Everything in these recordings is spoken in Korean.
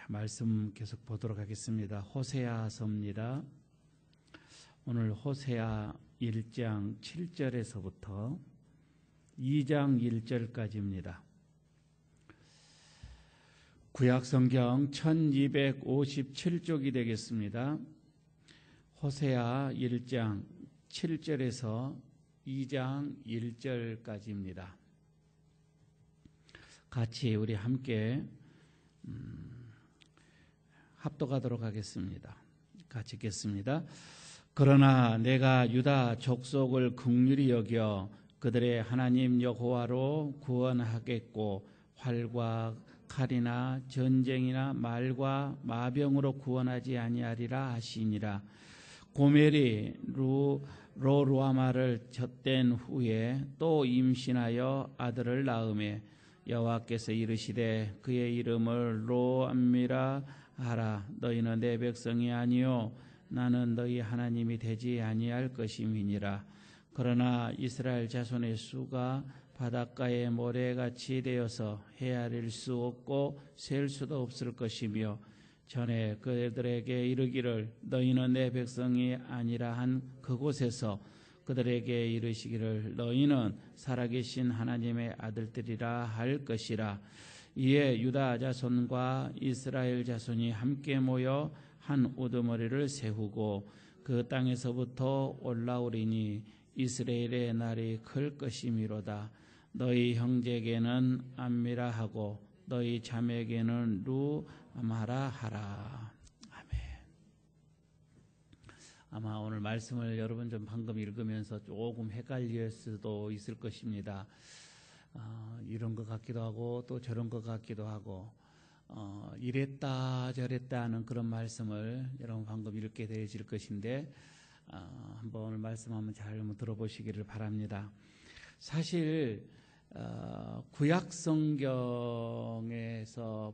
말씀 계속 보도록 하겠습니다. 호세아서입니다. 오늘 호세아 1장 7절에서부터 2장 1절까지입니다. 구약성경 1257쪽이 되겠습니다. 호세아 1장 7절에서 2장 1절까지입니다. 같이 우리 함께 합독하도록 하겠습니다. 같이 읽겠습니다. 그러나 내가 유다 족속을 긍휼히 여겨 그들의 하나님 여호와로 구원하겠고 활과 칼이나 전쟁이나 말과 마병으로 구원하지 아니하리라 하시니라. 고멜이 로루아마를 젖댄 후에 또 임신하여 아들을 낳으매 여호와께서 이르시되 그의 이름을 로암미라 하라. 너희는 내 백성이 아니요 나는 너희 하나님이 되지 아니할 것임이니라. 그러나 이스라엘 자손의 수가 바닷가의 모래같이 되어서 헤아릴 수 없고 셀 수도 없을 것이며 전에 그들에게 이르기를 너희는 내 백성이 아니라 한 그곳에서 그들에게 이르시기를 너희는 살아계신 하나님의 아들들이라 할 것이라. 이에 유다 자손과 이스라엘 자손이 함께 모여 한 우두머리를 세우고 그 땅에서부터 올라오리니 이스라엘의 날이 클 것이미로다. 너희 형제에게는 암미라 하고 너희 자매에게는 루아마라 하라. 아멘. 아마 오늘 말씀을 여러분 좀 방금 읽으면서 조금 헷갈릴 수도 있을 것입니다. 이런 것 같기도 하고 또 저런 것 같기도 하고 이랬다 저랬다 하는 그런 말씀을 여러분 방금 읽게 되실 것인데 한번 오늘 말씀 한번 잘 들어보시기를 바랍니다. 사실 구약 성경에서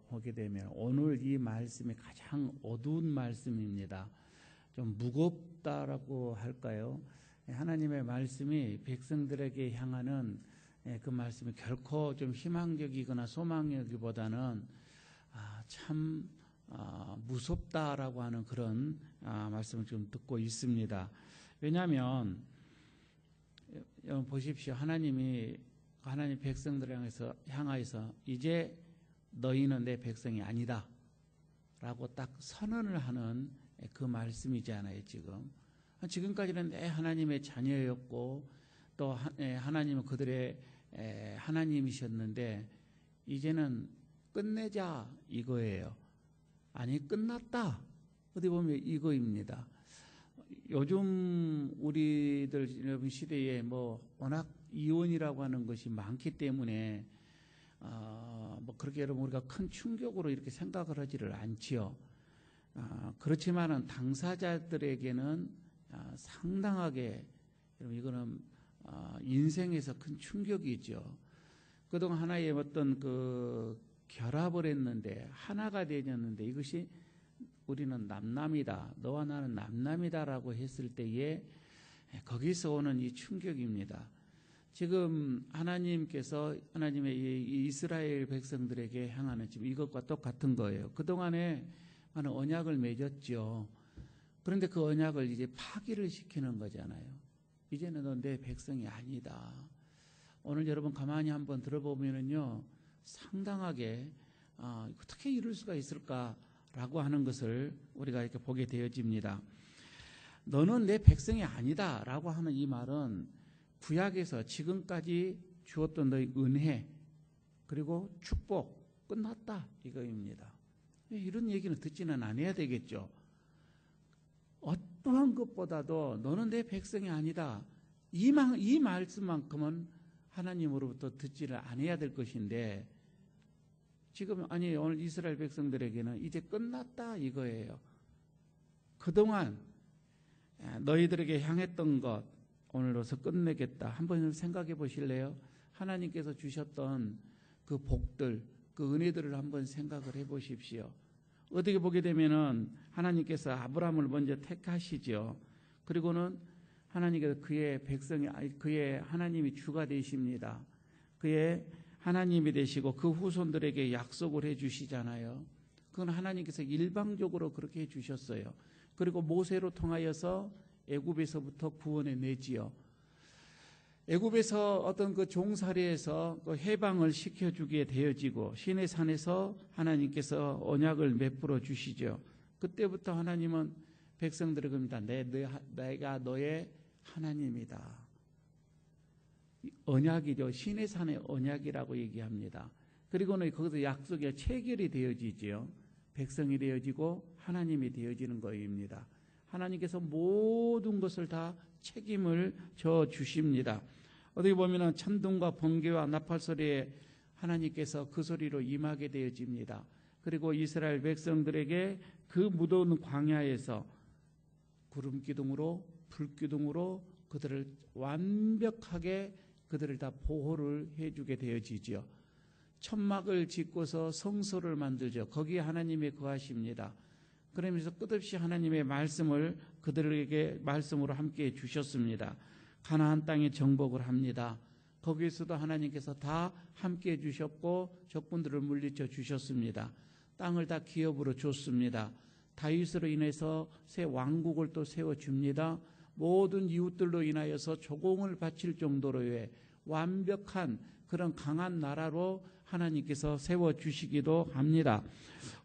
보게 되면 오늘 이 말씀이 가장 어두운 말씀입니다. 좀 무겁다라고 할까요? 하나님의 말씀이 백성들에게 향하는 그 말씀이 결코 좀 희망적이거나 소망적이보다는 참 무섭다라고 하는 그런 말씀을 좀 듣고 있습니다. 왜냐하면 여러분 보십시오. 하나님 백성들을 향하여서 이제 너희는 내 백성이 아니다 라고 딱 선언을 하는 그 말씀이잖아요. 지금까지는 내 하나님의 자녀였고 또 하나님은 그들의 하나님이셨는데 이제는 끝내자 이거예요. 아니 끝났다. 어디 보면 이거입니다. 요즘 우리들 시대에 워낙 이혼이라고 하는 것이 많기 때문에 그렇게 여러분 우리가 큰 충격으로 이렇게 생각을 하지를 않지요. 그렇지만은 당사자들에게는 상당하게 여러분 이거는 인생에서 큰 충격이죠. 그동안 하나의 어떤 그 결합을 했는데 하나가 되었는데 이것이 우리는 남남이다. 너와 나는 남남이다라고 했을 때에 거기서 오는 이 충격입니다. 지금 하나님께서 하나님의 이 이스라엘 백성들에게 향하는 지금 이것과 똑같은 거예요. 그동안에 많은 언약을 맺었죠. 그런데 그 언약을 이제 파기를 시키는 거잖아요. 이제는 너 내 백성이 아니다. 오늘 여러분 가만히 한번 들어보면은요, 상당하게 어떻게 이룰 수가 있을까라고 하는 것을 우리가 이렇게 보게 되어집니다. 너는 내 백성이 아니다라고 하는 이 말은 구약에서 지금까지 주었던 너희 은혜 그리고 축복 끝났다 이거입니다. 이런 얘기는 듣지는 않아야 되겠죠. 어떠한 것보다도 너는 내 백성이 아니다. 이 말씀만큼은 하나님으로부터 듣지를 않아야 될 것인데 지금 오늘 이스라엘 백성들에게는 이제 끝났다 이거예요. 그동안 너희들에게 향했던 것 오늘로서 끝내겠다. 한번 생각해 보실래요? 하나님께서 주셨던 그 복들, 그 은혜들을 한번 생각을 해 보십시오. 어떻게 보게 되면은 하나님께서 아브라함을 먼저 택하시죠. 그리고는 하나님께서 그의 백성이, 그의 하나님이 주가 되십니다. 그의 하나님이 되시고 그 후손들에게 약속을 해 주시잖아요. 그건 하나님께서 일방적으로 그렇게 해주셨어요. 그리고 모세로 통하여서 애굽에서부터 구원해 내지요. 애굽에서 어떤 그 종살이에서 그 해방을 시켜주게 되어지고 시내산에서 하나님께서 언약을 베풀어 주시죠. 그때부터 하나님은 백성들에게 겁니다. 내가 너의 하나님이다. 언약이죠. 시내산의 언약이라고 얘기합니다. 그리고는 거기서 약속이 체결이 되어지지요. 백성이 되어지고 하나님이 되어지는 것입니다. 하나님께서 모든 것을 다 책임을 져 주십니다. 어떻게 보면 천둥과 번개와 나팔 소리에 하나님께서 그 소리로 임하게 되어집니다. 그리고 이스라엘 백성들에게 그 무더운 광야에서 구름 기둥으로 불 기둥으로 그들을 완벽하게 그들을 다 보호를 해주게 되어지죠. 천막을 짓고서 성소를 만들죠. 거기에 하나님이 거하십니다. 그러면서 끝없이 하나님의 말씀을 그들에게 말씀으로 함께 주셨습니다. 가나안 땅에 정복을 합니다. 거기에서도 하나님께서 다 함께 해주셨고 적군들을 물리쳐 주셨습니다. 땅을 다 기업으로 줬습니다. 다윗으로 인해서 새 왕국을 또 세워줍니다. 모든 이웃들로 인하여서 조공을 바칠 정도로의 완벽한 그런 강한 나라로 하나님께서 세워주시기도 합니다.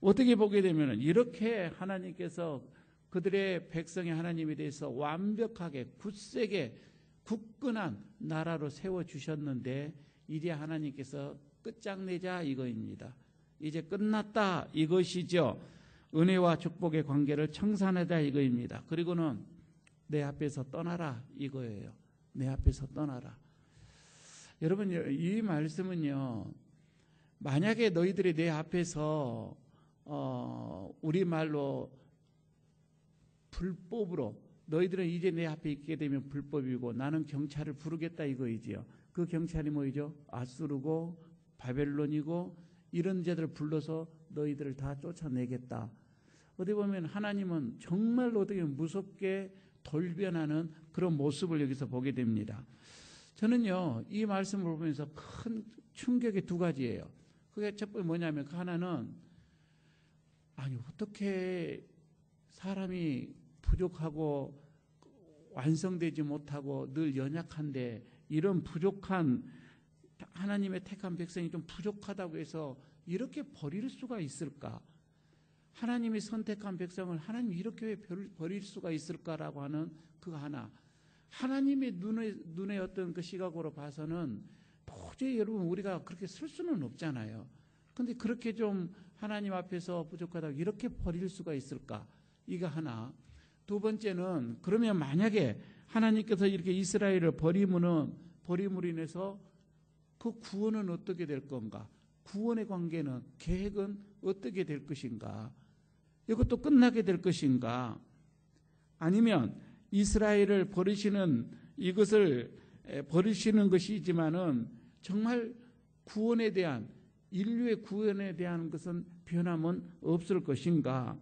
어떻게 보게 되면 이렇게 하나님께서 그들의 백성의 하나님에 대해서 완벽하게 굳세게 굳건한 나라로 세워주셨는데 이제 하나님께서 끝장내자 이거입니다. 이제 끝났다 이것이죠. 은혜와 축복의 관계를 청산하자 이거입니다. 그리고는 내 앞에서 떠나라 이거예요. 내 앞에서 떠나라. 여러분 이 말씀은요. 만약에 너희들이 내 앞에서 우리말로 불법으로 너희들은 이제 내 앞에 있게 되면 불법이고 나는 경찰을 부르겠다 이거이지요. 그 경찰이 뭐이죠? 아수르고 바벨론이고 이런 자들을 불러서 너희들을 다 쫓아내겠다. 어디 보면 하나님은 정말로 어떻게 무섭게 돌변하는 그런 모습을 여기서 보게 됩니다. 저는요 이 말씀을 보면서 큰 충격이 두 가지예요. 그게 첫 번째 뭐냐면 그 하나는 아니 어떻게 사람이 부족하고 완성되지 못하고 늘 연약한데 이런 부족한 하나님의 택한 백성이 좀 부족하다고 해서 이렇게 버릴 수가 있을까? 하나님이 선택한 백성을 하나님이 이렇게 왜 버릴 수가 있을까라고 하는 그 하나. 하나님의 눈의 어떤 그 시각으로 봐서는 도저히 여러분 우리가 그렇게 쓸 수는 없잖아요. 그런데 그렇게 좀 하나님 앞에서 부족하다고 이렇게 버릴 수가 있을까? 이거 하나. 두 번째는 그러면 만약에 하나님께서 이렇게 이스라엘을 버림으로 인해서 그 구원은 어떻게 될 건가? 구원의 관계는 계획은 어떻게 될 것인가? 이것도 끝나게 될 것인가? 아니면 이스라엘을 버리시는 이것을 버리시는 것이지만은 정말 구원에 대한 인류의 구원에 대한 것은 변함은 없을 것인가?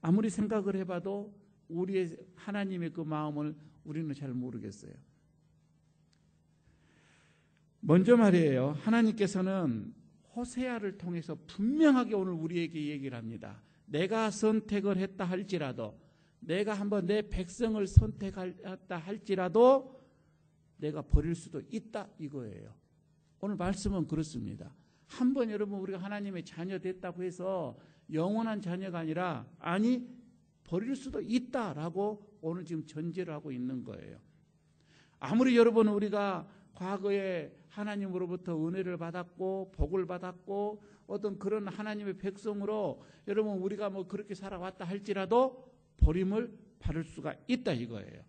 아무리 생각을 해봐도 우리의 하나님의 그 마음을 우리는 잘 모르겠어요. 먼저 말이에요. 하나님께서는 호세아를 통해서 분명하게 오늘 우리에게 얘기를 합니다. 내가 선택을 했다 할지라도 내가 한번 내 백성을 선택했다 할지라도 내가 버릴 수도 있다 이거예요. 오늘 말씀은 그렇습니다. 한번 여러분 우리가 하나님의 자녀 됐다고 해서 영원한 자녀가 아니라 아니 버릴 수도 있다라고 오늘 지금 전제를 하고 있는 거예요. 아무리 여러분 우리가 과거에 하나님으로부터 은혜를 받았고 복을 받았고 어떤 그런 하나님의 백성으로 여러분 우리가 뭐 그렇게 살아왔다 할지라도 버림을 받을 수가 있다 이거예요.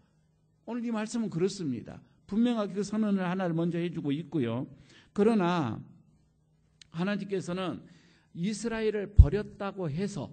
오늘 이 말씀은 그렇습니다. 분명하게 그 선언을 하나를 먼저 해주고 있고요. 그러나 하나님께서는 이스라엘을 버렸다고 해서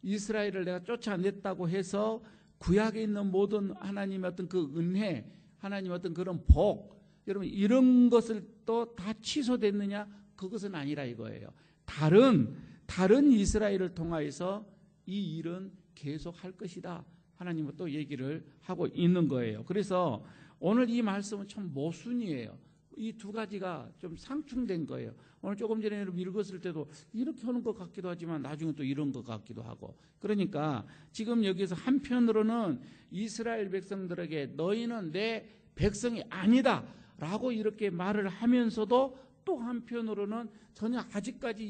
이스라엘을 내가 쫓아냈다고 해서 구약에 있는 모든 하나님의 어떤 그 은혜 하나님의 어떤 그런 복 여러분 이런 것을 또 다 취소됐느냐? 그것은 아니라 이거예요. 다른 이스라엘을 통하여서 이 일은 계속할 것이다. 하나님은 또 얘기를 하고 있는 거예요. 그래서 오늘 이 말씀은 참 모순이에요. 이 두 가지가 좀 상충된 거예요. 오늘 조금 전에 읽었을 때도 이렇게 하는 것 같기도 하지만 나중에 또 이런 것 같기도 하고. 그러니까 지금 여기서 한편으로는 이스라엘 백성들에게 너희는 내 백성이 아니다 라고 이렇게 말을 하면서도 또 한편으로는 전혀 아직까지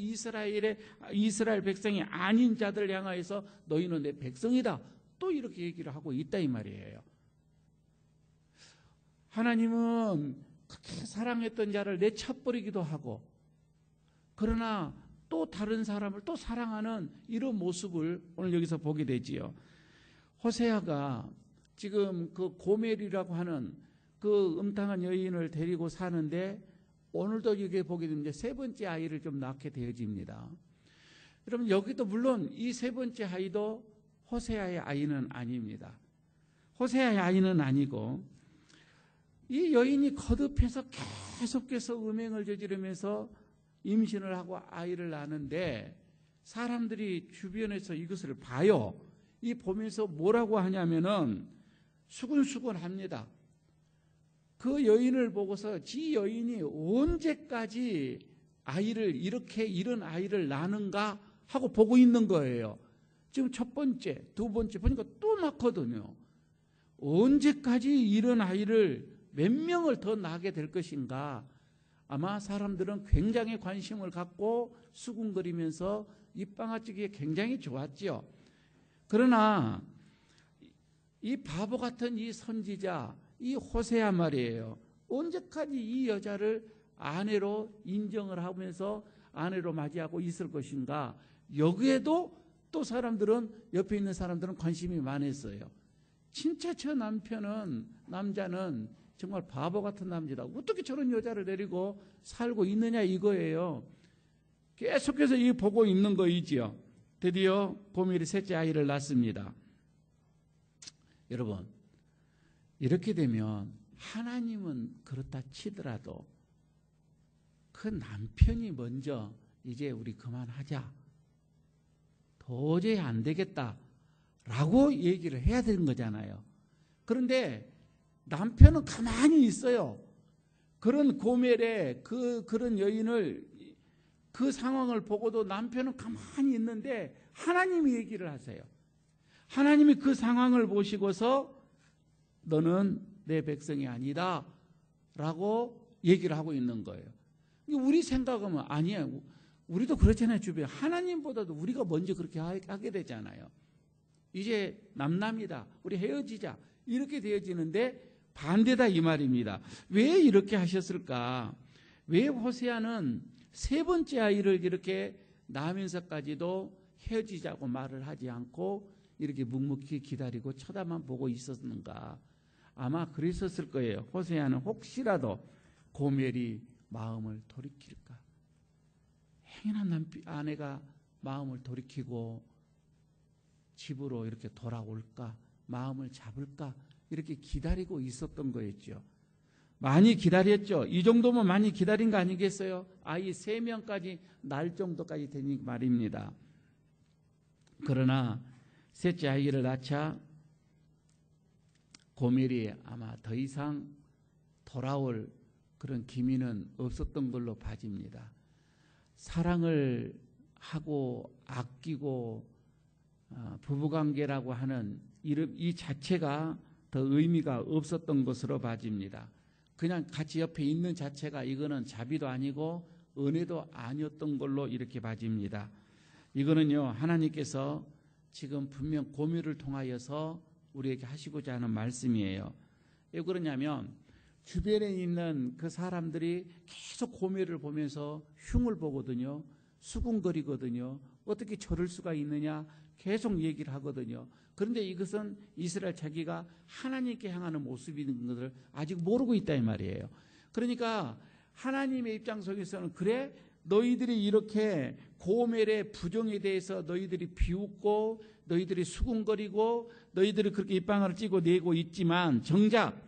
이스라엘 백성이 아닌 자들 향하여서 너희는 내 백성이다 또 이렇게 얘기를 하고 있다 이 말이에요. 하나님은 그렇게 사랑했던 자를 내쳐버리기도 하고, 그러나 또 다른 사람을 또 사랑하는 이런 모습을 오늘 여기서 보게 되지요. 호세아가 지금 그 고멜이라고 하는 그 음탕한 여인을 데리고 사는데 오늘도 여기에 보게 되면 이제 세 번째 아이를 좀 낳게 되어집니다. 여러분 여기도 물론 이 세 번째 아이도 호세아의 아이는 아닙니다. 호세아의 아이는 아니고 이 여인이 거듭해서 계속해서 음행을 저지르면서 임신을 하고 아이를 낳는데 사람들이 주변에서 이것을 봐요. 이 보면서 뭐라고 하냐면은 수근수근합니다. 그 여인을 보고서 지 여인이 언제까지 아이를 이런 아이를 낳는가 하고 보고 있는 거예요. 지금 첫 번째, 두 번째 보니까 또 낳거든요. 언제까지 이런 아이를 몇 명을 더 낳게 될 것인가. 아마 사람들은 굉장히 관심을 갖고 수군거리면서 입방아찌기에 굉장히 좋았지요. 그러나 이 바보 같은 이 선지자 이 호세아 말이에요. 언제까지 이 여자를 아내로 인정을 하면서 아내로 맞이하고 있을 것인가. 여기에도 또 사람들은 옆에 있는 사람들은 관심이 많았어요. 진짜 저 남자는 정말 바보 같은 남자다. 어떻게 저런 여자를 데리고 살고 있느냐 이거예요. 계속해서 이 보고 있는 거이지요. 드디어 고멜이 셋째 아이를 낳습니다. 여러분 이렇게 되면 하나님은 그렇다 치더라도 그 남편이 먼저 이제 우리 그만하자. 도저히 안 되겠다라고 얘기를 해야 되는 거잖아요. 그런데 남편은 가만히 있어요. 그런 고멜의 그런 여인을 그 상황을 보고도 남편은 가만히 있는데 하나님이 얘기를 하세요. 하나님이 그 상황을 보시고서 너는 내 백성이 아니다 라고 얘기를 하고 있는 거예요. 우리 생각하면 아니에요. 우리도 그렇잖아요. 주변에 하나님보다도 우리가 먼저 그렇게 하게 되잖아요. 이제 남남이다. 우리 헤어지자. 이렇게 되어지는데 반대다 이 말입니다. 왜 이렇게 하셨을까? 왜 호세아는 세 번째 아이를 이렇게 낳으면서까지도 헤어지자고 말을 하지 않고 이렇게 묵묵히 기다리고 쳐다만 보고 있었는가? 아마 그랬었을 거예요. 호세아는 혹시라도 고멜이 마음을 돌이킬까? 행인한 아내가 마음을 돌이키고 집으로 이렇게 돌아올까? 마음을 잡을까? 이렇게 기다리고 있었던 거였죠. 많이 기다렸죠. 이 정도면 많이 기다린 거 아니겠어요? 아이 3명까지 낳을 정도까지 되니 말입니다. 그러나 셋째 아이를 낳자 고멜이 아마 더 이상 돌아올 그런 기미는 없었던 걸로 봐집니다. 사랑을 하고 아끼고 부부관계라고 하는 이 자체가 더 의미가 없었던 것으로 봐집니다. 그냥 같이 옆에 있는 자체가 이거는 자비도 아니고 은혜도 아니었던 걸로 이렇게 봐집니다. 이거는요 하나님께서 지금 분명 고멜을 통하여서 우리에게 하시고자 하는 말씀이에요. 왜 그러냐면 주변에 있는 그 사람들이 계속 고멜을 보면서 흉을 보거든요. 수군거리거든요. 어떻게 저럴 수가 있느냐 계속 얘기를 하거든요. 그런데 이것은 이스라엘 자기가 하나님께 향하는 모습인 것을 아직 모르고 있다 이 말이에요. 그러니까 하나님의 입장 속에서는 그래 너희들이 이렇게 고멜의 부정에 대해서 너희들이 비웃고 너희들이 수군거리고 너희들이 그렇게 입방아를 찌고 내고 있지만 정작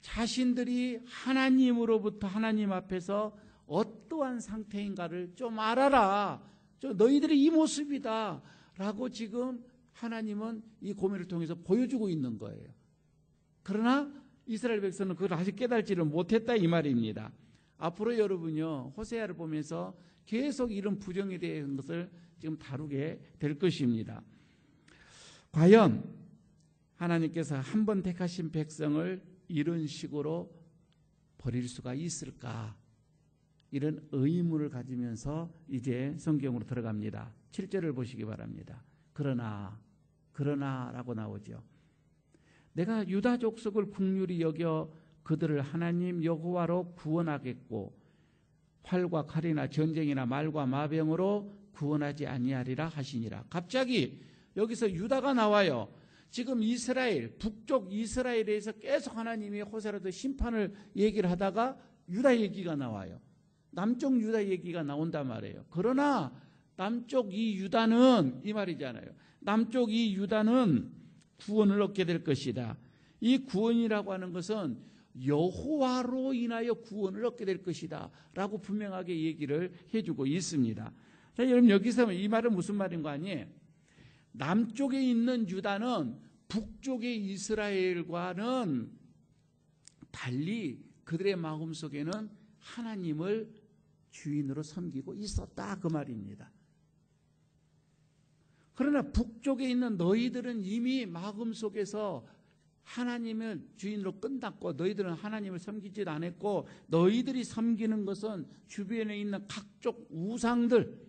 자신들이 하나님으로부터 하나님 앞에서 어떠한 상태인가를 좀 알아라. 너희들이 이 모습이다 라고 지금 하나님은 이 고멜을 통해서 보여주고 있는 거예요. 그러나 이스라엘 백성은 그걸 아직 깨달지를 못했다 이 말입니다. 앞으로 여러분요 호세아를 보면서 계속 이런 부정에 대한 것을 지금 다루게 될 것입니다. 과연 하나님께서 한 번 택하신 백성을 이런 식으로 버릴 수가 있을까? 이런 의문을 가지면서 이제 성경으로 들어갑니다. 7절을 보시기 바랍니다. 그러나라고 나오죠. 내가 유다 족속을 긍휼히 여겨 그들을 하나님 여호와로 구원하겠고 활과 칼이나 전쟁이나 말과 마병으로 구원하지 아니하리라 하시니라. 갑자기 여기서 유다가 나와요. 지금 이스라엘, 북쪽 이스라엘에 대해서 계속 하나님이 호세아로부터 심판을 얘기를 하다가 유다 얘기가 나와요. 남쪽 유다 얘기가 나온단 말이에요. 그러나 남쪽 이 유다는 이 말이잖아요. 남쪽 이 유다는 구원을 얻게 될 것이다. 이 구원이라고 하는 것은 여호와로 인하여 구원을 얻게 될 것이다 라고 분명하게 얘기를 해주고 있습니다. 자, 여러분 여기서 이 말은 무슨 말인 거 아니에요? 남쪽에 있는 유다는 북쪽의 이스라엘과는 달리 그들의 마음속에는 하나님을 주인으로 섬기고 있었다 그 말입니다. 그러나 북쪽에 있는 너희들은 이미 마음속에서 하나님을 주인으로 끝났고 너희들은 하나님을 섬기지도 않았고 너희들이 섬기는 것은 주변에 있는 각종 우상들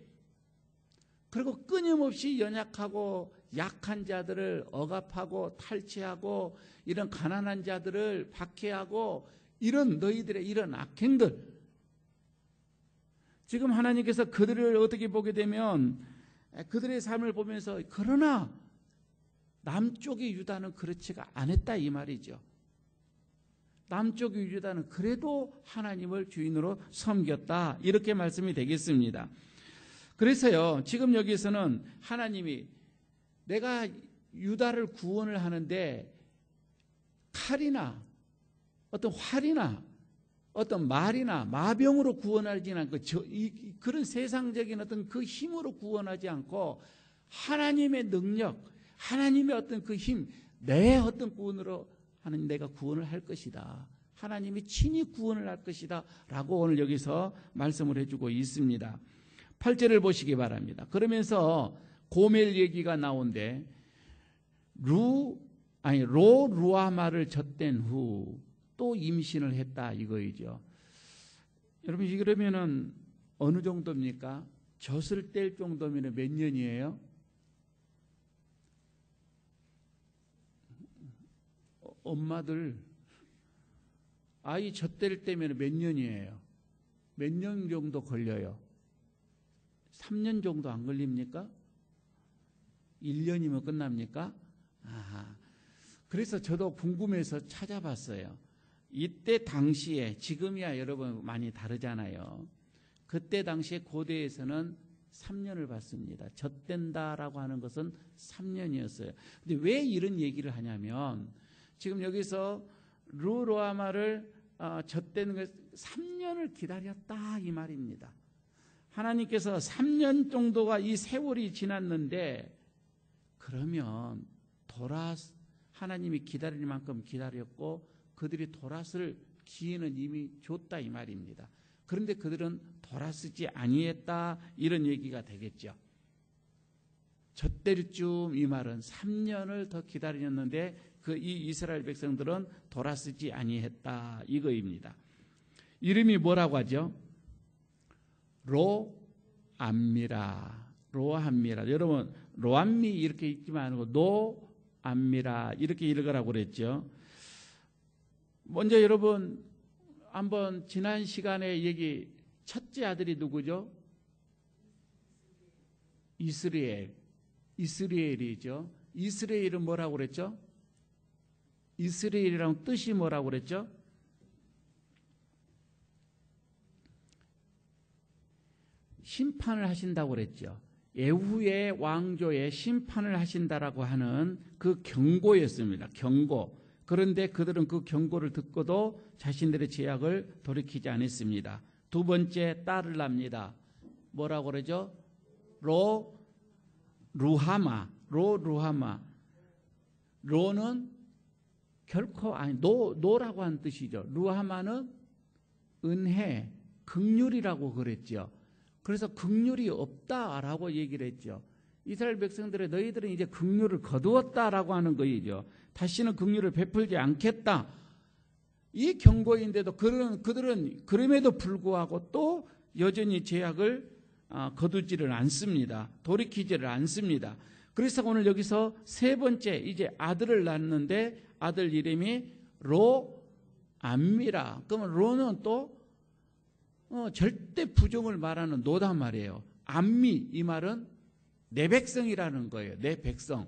그리고 끊임없이 연약하고 약한 자들을 억압하고 탈취하고 이런 가난한 자들을 박해하고 이런 너희들의 이런 악행들 지금 하나님께서 그들을 어떻게 보게 되면 그들의 삶을 보면서 그러나 남쪽의 유다는 그렇지가 않았다 이 말이죠. 남쪽의 유다는 그래도 하나님을 주인으로 섬겼다 이렇게 말씀이 되겠습니다. 그래서요 지금 여기서는 하나님이 내가 유다를 구원을 하는데 칼이나 어떤 활이나 어떤 말이나 마병으로 구원하지 않고 그런 세상적인 어떤 그 힘으로 구원하지 않고 하나님의 능력, 하나님의 어떤 그 힘, 내 어떤 구원으로 하나님 내가 구원을 할 것이다. 하나님이 친히 구원을 할 것이다. 라고 오늘 여기서 말씀을 해주고 있습니다. 8절을 보시기 바랍니다. 그러면서 고멜 얘기가 나온데 루아마를 젖댄 후 또 임신을 했다 이거이죠. 여러분 그러면은 어느 정도입니까? 젖을 뗄 정도면 몇 년이에요? 엄마들 아이 젖댈 때면 몇 년이에요? 몇 년 정도 걸려요? 3년 정도 안 걸립니까? 1년이면 끝납니까? 아하. 그래서 저도 궁금해서 찾아봤어요. 이때 당시에 지금이야 여러분 많이 다르잖아요. 그때 당시에 고대에서는 3년을 받습니다. 젖댄다라고 하는 것은 3년이었어요. 근데 왜 이런 얘기를 하냐면 지금 여기서 루아마를 젖댄 것 3년을 기다렸다 이 말입니다. 하나님께서 3년 정도가 이 세월이 지났는데 그러면 하나님이 기다릴 만큼 기다렸고 그들이 돌아설 기회는 이미 줬다 이 말입니다. 그런데 그들은 돌아서지 아니했다 이런 얘기가 되겠죠. 젖때쯤 이 말은 3년을 더 기다렸는데 이 이스라엘 백성들은 돌아서지 아니했다 이거입니다. 이름이 뭐라고 하죠? 로암미라. 여러분 로암미 이렇게 읽지만 않고 노암미라 이렇게 읽으라고 그랬죠. 먼저 여러분 한번 지난 시간에 얘기 첫째 아들이 누구죠? 이스라엘이죠. 이스라엘은 뭐라고 그랬죠? 이스라엘이라는 뜻이 뭐라고 그랬죠? 심판을 하신다고 그랬죠. 예후의 왕조에 심판을 하신다라고 하는 그 경고였습니다. 경고. 그런데 그들은 그 경고를 듣고도 자신들의 죄악을 돌이키지 않았습니다. 두 번째 딸을 낳습니다. 뭐라고 그러죠? 루하마. 로는 결코 아니 노라고 하는 뜻이죠. 루하마는 은혜, 긍휼이라고 그랬죠. 그래서 긍휼이 없다라고 얘기를 했죠. 이스라엘 백성들의 너희들은 이제 긍휼을 거두었다라고 하는 거이죠. 다시는 긍휼을 베풀지 않겠다. 이 경고인데도 그들은 그럼에도 불구하고 또 여전히 죄악을 거두지를 않습니다. 돌이키지를 않습니다. 그래서 오늘 여기서 세 번째 이제 아들을 낳는데 아들 이름이 로암미라. 그러면 로는 또 절대 부정을 말하는 노단 말이에요. 암미 이 말은 내 백성이라는 거예요. 내 백성.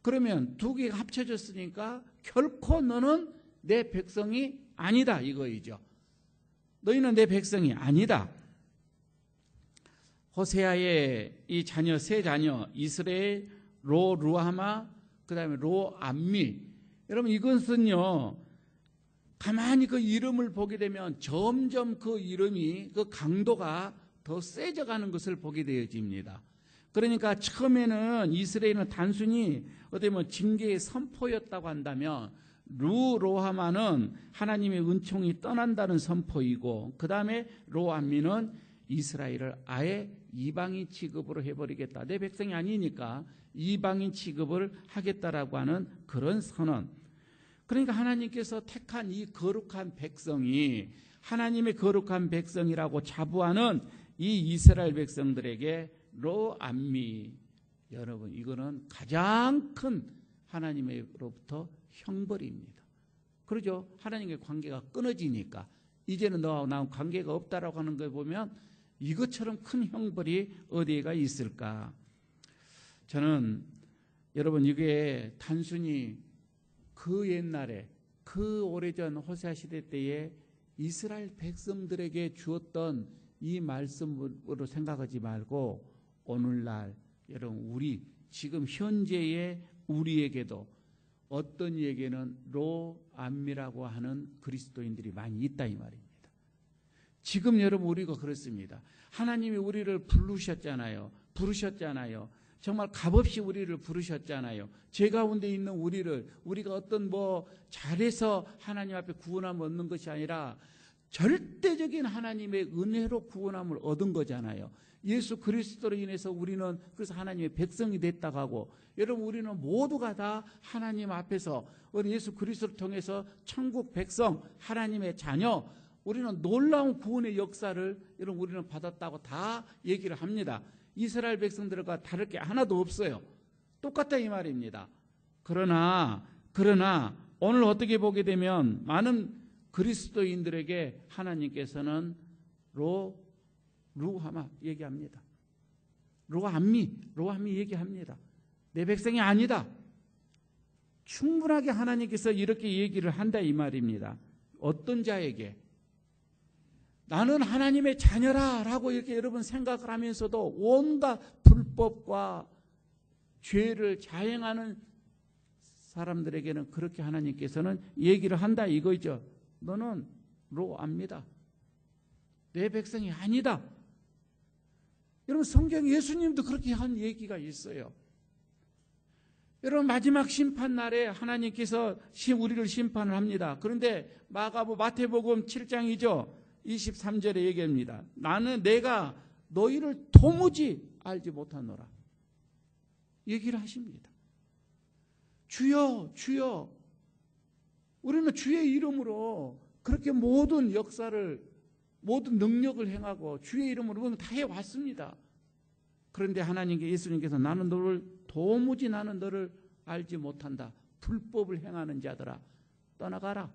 그러면 두 개가 합쳐졌으니까 결코 너는 내 백성이 아니다 이거이죠. 너희는 내 백성이 아니다. 호세아의 이 자녀 세 자녀 이스라엘, 루하마, 그 다음에 로암미. 여러분 이것은요 가만히 그 이름을 보게 되면 점점 그 이름이 그 강도가 더 세져가는 것을 보게 되어집니다. 그러니까 처음에는 이스라엘은 단순히 어떻게 보면 징계의 선포였다고 한다면 로하마는 하나님의 은총이 떠난다는 선포이고 그 다음에 로암미는 이스라엘을 아예 이방인 취급으로 해버리겠다. 내 백성이 아니니까 이방인 취급을 하겠다라고 하는 그런 선언. 그러니까 하나님께서 택한 이 거룩한 백성이 하나님의 거룩한 백성이라고 자부하는 이 이스라엘 백성들에게 로암미, 여러분 이거는 가장 큰 하나님으로부터 형벌입니다. 그러죠? 하나님의 관계가 끊어지니까 이제는 너와 나하고 관계가 없다라고 하는 걸 보면 이것처럼 큰 형벌이 어디가 있을까? 저는 여러분 이게 단순히 그 옛날에 그 오래전 호세아 시대 때에 이스라엘 백성들에게 주었던 이 말씀으로 생각하지 말고 오늘날 여러분 우리 지금 현재의 우리에게도 어떤 이에게는 로암미라고 하는 그리스도인들이 많이 있다 이 말입니다. 지금 여러분 우리가 그렇습니다. 하나님이 우리를 부르셨잖아요. 정말 값없이 우리를 부르셨잖아요. 죄 가운데 있는 우리가 어떤 잘해서 하나님 앞에 구원함을 얻는 것이 아니라 절대적인 하나님의 은혜로 구원함을 얻은 거잖아요. 예수 그리스도로 인해서 우리는 그래서 하나님의 백성이 됐다고 하고 여러분 우리는 모두가 다 하나님 앞에서 우리 예수 그리스도를 통해서 천국 백성 하나님의 자녀 우리는 놀라운 구원의 역사를 여러분 우리는 받았다고 다 얘기를 합니다. 이스라엘 백성들과 다를 게 하나도 없어요. 똑같다 이 말입니다. 그러나 오늘 어떻게 보게 되면 많은 그리스도인들에게 하나님께서는 루하마 얘기합니다. 로암미 얘기합니다. 내 백성이 아니다. 충분하게 하나님께서 이렇게 얘기를 한다 이 말입니다. 어떤 자에게? 나는 하나님의 자녀라 라고 이렇게 여러분 생각을 하면서도 온갖 불법과 죄를 자행하는 사람들에게는 그렇게 하나님께서는 얘기를 한다 이거죠. 너는 로암니다. 내 백성이 아니다. 여러분 성경 예수님도 그렇게 한 얘기가 있어요. 여러분 마지막 심판 날에 하나님께서 우리를 심판을 합니다. 그런데 마태복음 7장이죠. 23절에 얘기합니다. 내가 너희를 도무지 알지 못하노라. 얘기를 하십니다. 주여 주여 우리는 주의 이름으로 그렇게 모든 역사를 모든 능력을 행하고 주의 이름으로 다 해왔습니다. 그런데 예수님께서 나는 너를 알지 못한다. 불법을 행하는 자들아 떠나가라.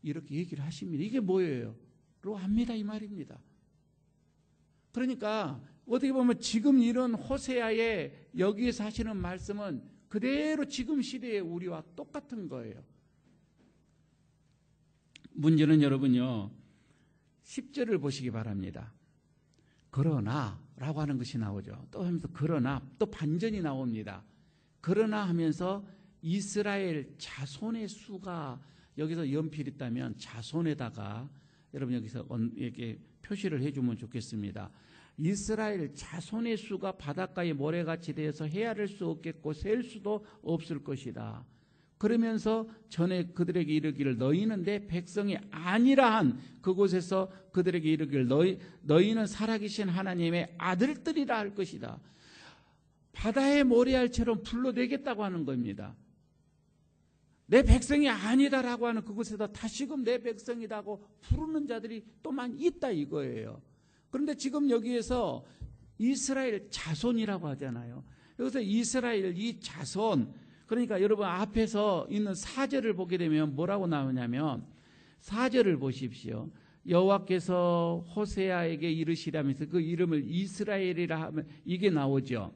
이렇게 얘기를 하십니다. 이게 뭐예요? 로합니다 이 말입니다. 그러니까 어떻게 보면 지금 이런 호세아의 여기에서 하시는 말씀은 그대로 지금 시대의 우리와 똑같은 거예요. 문제는 여러분요 10절을 보시기 바랍니다. 그러나 라고 하는 것이 나오죠. 또 하면서 그러나 또 반전이 나옵니다. 그러나 하면서 이스라엘 자손의 수가 여기서 연필이 있다면 자손에다가 여러분 여기서 이렇게 표시를 해주면 좋겠습니다. 이스라엘 자손의 수가 바닷가의 모래같이 되어서 헤아릴 수 없겠고 셀 수도 없을 것이다. 그러면서 전에 그들에게 이르기를 너희는 내 백성이 아니라 한 그곳에서 그들에게 이르기를 너희는 살아계신 하나님의 아들들이라 할 것이다. 바다의 모래알처럼 불러내겠다고 하는 겁니다. 내 백성이 아니다라고 하는 그곳에서 다시금 내 백성이라고 부르는 자들이 또만 있다 이거예요. 그런데 지금 여기에서 이스라엘 자손이라고 하잖아요. 여기서 이스라엘 이 자손, 그러니까 여러분 앞에서 있는 4절을 보게 되면 뭐라고 나오냐면 4절을 보십시오. 여호와께서 호세아에게 이르시라면서 그 이름을 이스라엘이라 하면 이게 나오죠.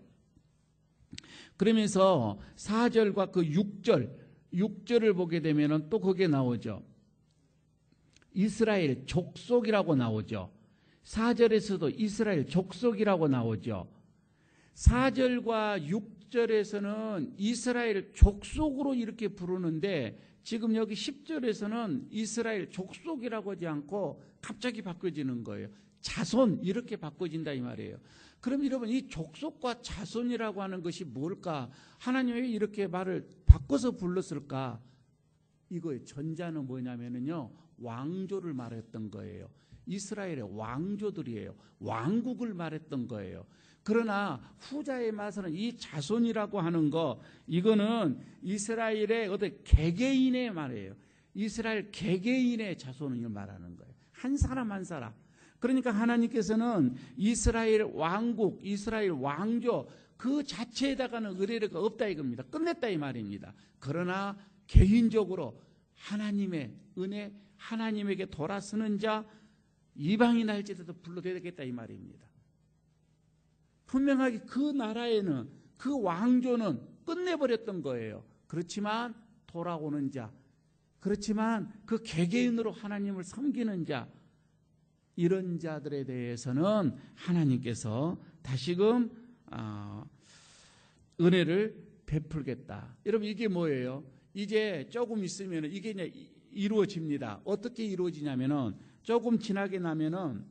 그러면서 4절과 그 6절을 보게 되면 또 거기에 나오죠. 이스라엘 족속이라고 나오죠. 4절에서도 이스라엘 족속이라고 나오죠. 4절과 6절에서는 이스라엘 족속으로 이렇게 부르는데 지금 여기 10절에서는 이스라엘 족속이라고 하지 않고 갑자기 바꿔지는 거예요. 자손 이렇게 바꿔진다 이 말이에요. 그럼 여러분 이 족속과 자손이라고 하는 것이 뭘까? 하나님이 왜 이렇게 말을 바꿔서 불렀을까? 이거의 전자는 뭐냐면요, 왕조를 말했던 거예요. 이스라엘의 왕조들이에요. 왕국을 말했던 거예요. 그러나 후자의 말은 이 자손이라고 하는 거, 이거는 이스라엘의 어떤 개개인의 말이에요. 이스라엘 개개인의 자손을 말하는 거예요. 한 사람 한 사람. 그러니까 하나님께서는 이스라엘 왕국, 이스라엘 왕조 그 자체에다가는 의뢰가 없다 이겁니다. 끝냈다 이 말입니다. 그러나 개인적으로 하나님의 은혜, 하나님에게 돌아서는 자 이방인 할지라도 불러대겠다 이 말입니다. 분명하게 그 나라에는 그 왕조는 끝내버렸던 거예요. 그렇지만 돌아오는 자, 그렇지만 그 개개인으로 하나님을 섬기는 자, 이런 자들에 대해서는 하나님께서 다시금 은혜를 베풀겠다. 여러분 이게 뭐예요? 이제 조금 있으면 이게 이제 이루어집니다. 어떻게 이루어지냐면은 조금 지나게 나면은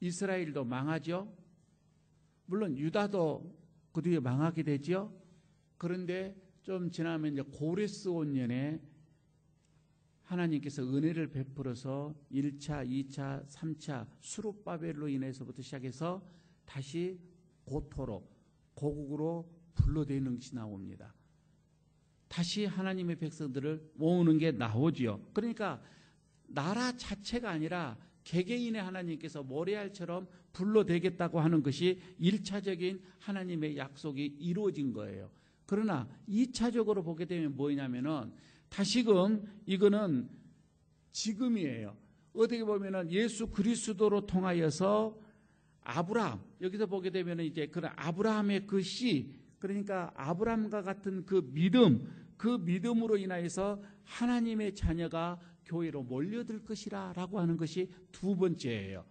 이스라엘도 망하죠. 물론 유다도 그 뒤에 망하게 되죠. 그런데 좀 지나면 이제 고레스 온년에 하나님께서 은혜를 베풀어서 1차, 2차, 3차 수룹바벨로 인해서부터 시작해서 다시 고토로 고국으로 불러대는 것이 나옵니다. 다시 하나님의 백성들을 모으는 게 나오지요. 그러니까 나라 자체가 아니라 개개인의 하나님께서 모래알처럼 불러대겠다고 하는 것이 1차적인 하나님의 약속이 이루어진 거예요. 그러나 2차적으로 보게 되면 뭐냐면은 다시금 이거는 지금이에요. 어떻게 보면은 예수 그리스도로 통하여서 아브라함, 여기서 보게 되면 이제 그런 아브라함의 그 씨, 그러니까 아브라함과 같은 그 믿음, 그 믿음으로 인하여서 하나님의 자녀가 교회로 몰려들 것이라 라고 하는 것이 두 번째예요.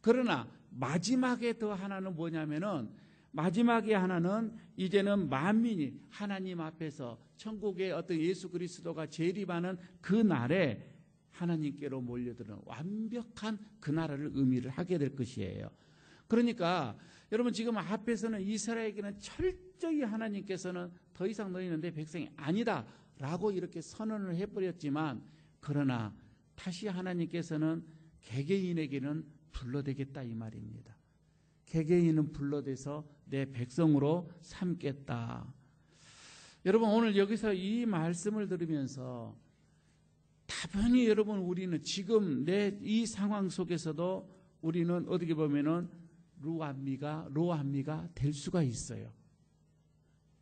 그러나 마지막에 더 하나는 뭐냐면은 마지막에 하나는 이제는 만민이 하나님 앞에서 천국의 어떤 예수 그리스도가 재림하는 그 날에 하나님께로 몰려드는 완벽한 그 나라를 의미를 하게 될 것이에요. 그러니까 여러분 지금 앞에서는 이스라엘에게는 철저히 하나님께서는 더 이상 너희는 내 백성이 아니다 라고 이렇게 선언을 해버렸지만 그러나 다시 하나님께서는 개개인에게는 불러대겠다 이 말입니다. 개개인은 불러대서 내 백성으로 삼겠다. 여러분 오늘 여기서 이 말씀을 들으면서 다분히 여러분 우리는 지금 내 이 상황 속에서도 우리는 어떻게 보면은 로암미가 될 수가 있어요.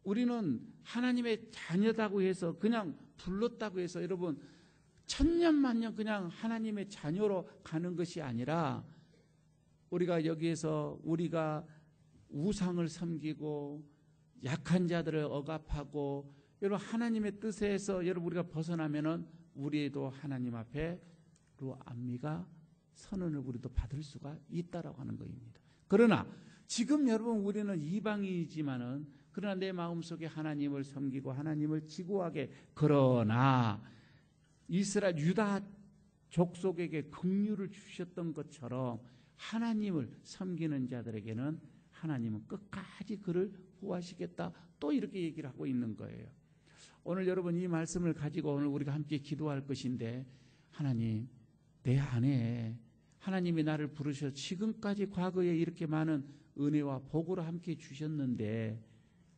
우리는 하나님의 자녀다고 해서 그냥 불렀다고 해서 여러분 천년만년 그냥 하나님의 자녀로 가는 것이 아니라 우리가 여기에서 우리가 우상을 섬기고 약한 자들을 억압하고 여러분 하나님의 뜻에서 여러분 우리가 벗어나면은 우리도 하나님 앞에 로암미가 선언을 우리도 받을 수가 있다라고 하는 것입니다. 그러나 지금 여러분 우리는 이방인이지만은 그러나 내 마음속에 하나님을 섬기고 하나님을 지구하게 그러나 이스라엘 유다 족속에게 긍휼을 주셨던 것처럼 하나님을 섬기는 자들에게는 하나님은 끝까지 그를 구하시겠다 또 이렇게 얘기를 하고 있는 거예요. 오늘 여러분 이 말씀을 가지고 오늘 우리가 함께 기도할 것인데, 하나님, 내 안에 하나님이 나를 부르셔 지금까지 과거에 이렇게 많은 은혜와 복으로 함께 주셨는데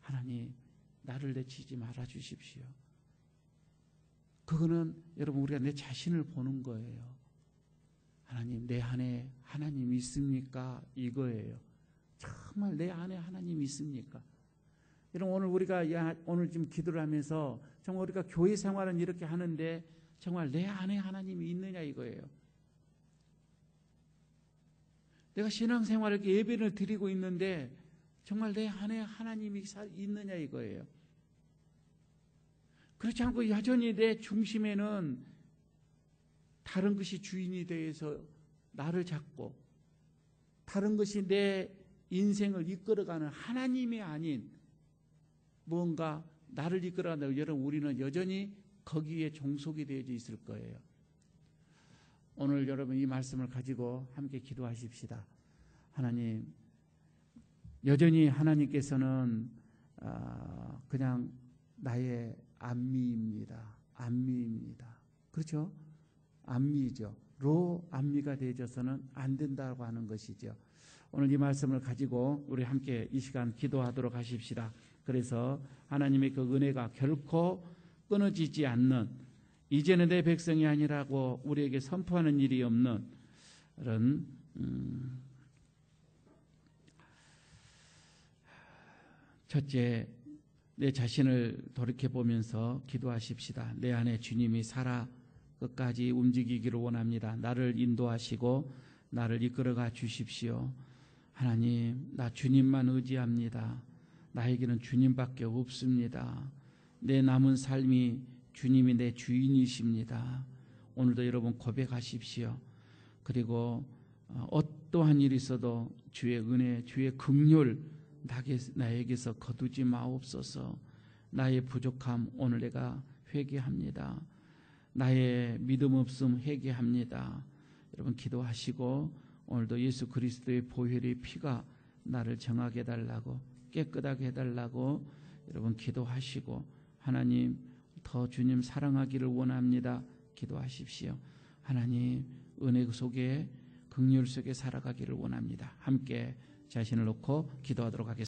하나님, 나를 내치지 말아 주십시오. 그거는 여러분 우리가 내 자신을 보는 거예요. 하나님, 내 안에 하나님 있습니까? 이거예요. 정말 내 안에 하나님 있습니까? 여러분 오늘 우리가 오늘 지금 기도를 하면서 정말 우리가 교회 생활은 이렇게 하는데 정말 내 안에 하나님이 있느냐 이거예요. 내가 신앙생활을 예배를 드리고 있는데 정말 내 안에 하나님이 있느냐 이거예요. 그렇지 않고 여전히 내 중심에는 다른 것이 주인이 되어서 나를 잡고 다른 것이 내 인생을 이끌어가는 하나님이 아닌 무언가 나를 이끌어간다고 여러분 우리는 여전히 거기에 종속이 되어져 있을 거예요. 오늘 여러분 이 말씀을 가지고 함께 기도하십시다. 하나님, 여전히 하나님께서는 그냥 나의 안미입니다. 안미입니다. 그렇죠? 안미죠. 로 안미가 되어져서는 안 된다고 하는 것이죠. 오늘 이 말씀을 가지고 우리 함께 이 시간 기도하도록 하십시다. 그래서 하나님의 그 은혜가 결코 끊어지지 않는, 이제는 내 백성이 아니라고 우리에게 선포하는 일이 없는 그런 첫째, 내 자신을 돌이켜보면서 기도하십시다. 내 안에 주님이 살아 끝까지 움직이기를 원합니다. 나를 인도하시고 나를 이끌어가 주십시오. 하나님, 나 주님만 의지합니다. 나에게는 주님밖에 없습니다. 내 남은 삶이 주님이 내 주인이십니다. 오늘도 여러분 고백하십시오. 그리고 어떠한 일이 있어도 주의 은혜, 주의 긍휼 나에게서 거두지 마옵소서. 나의 부족함 오늘 내가 회개합니다. 나의 믿음 없음 회개합니다. 여러분 기도하시고 오늘도 예수 그리스도의 보혈의 피가 나를 정하게 해달라고, 깨끗하게 해달라고 여러분 기도하시고, 하나님 더 주님 사랑하기를 원합니다. 기도하십시오. 하나님 은혜 속에 긍휼 속에 살아가기를 원합니다. 함께 자신을 놓고 기도하도록 하겠습니다.